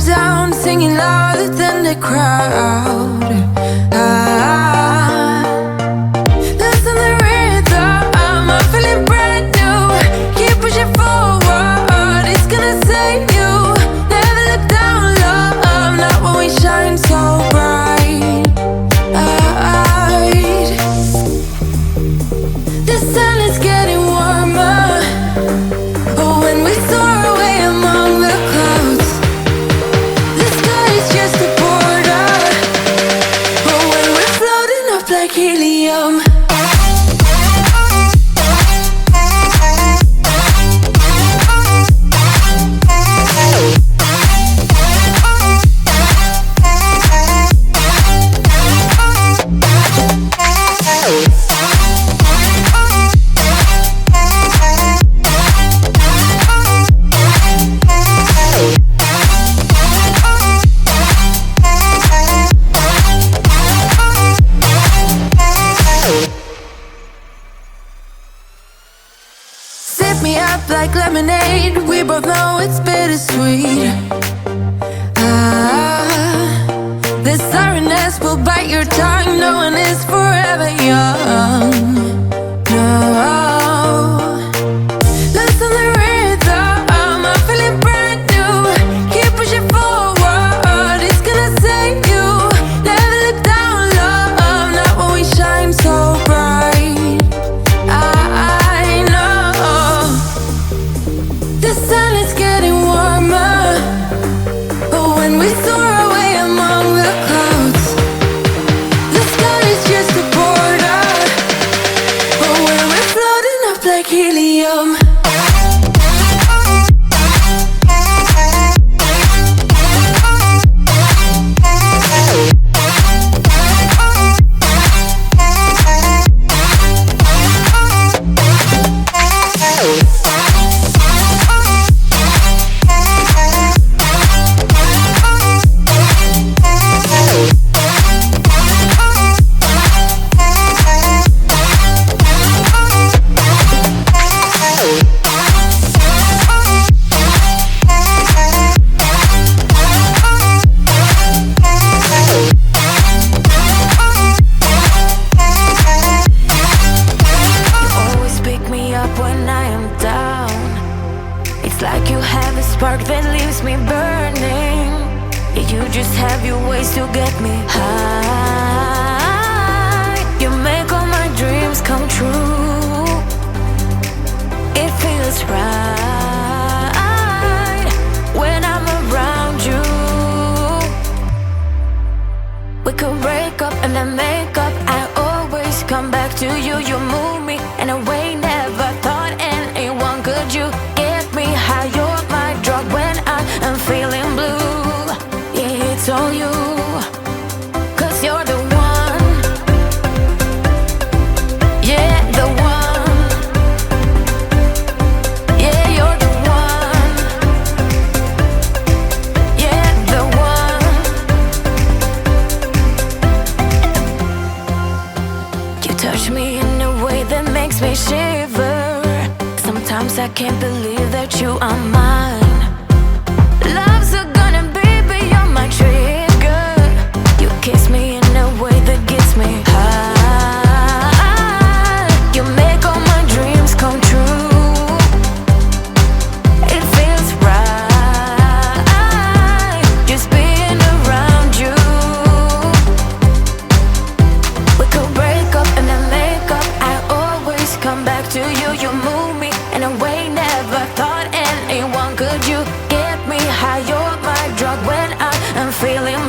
down, singing louder than the crowd. Listen the rhythm, I'm feeling brand new. Keep pushing forward, it's gonna save you. Never look down, love, not when we shine so bright. The sun is getting warmer. Oh, when we soar away among the clouds. The sky is just a border. Oh, when we're floating up like helium. Me up like lemonade. We both know it's bittersweet. The sorrowness will bite your tongue. No one is forever young. No. Listen the rhythm, I'm feeling brand new. Keep pushing forward, it's gonna save you. Never look down, love, not when we shine so bright. The sun is getting warmer. Oh, when we soar away among the clouds. The sky is just a border. Oh, when we're floating up like helium. I can't believe that you are mine. Love's gonna be beyond my trigger. You kiss me in a way that gets me high. You make all my dreams come true. It feels right just being around you. We could break up and then make up. I always come back to you. You move me in a way never thought anyone could. You get me high, you're my drug when I am feeling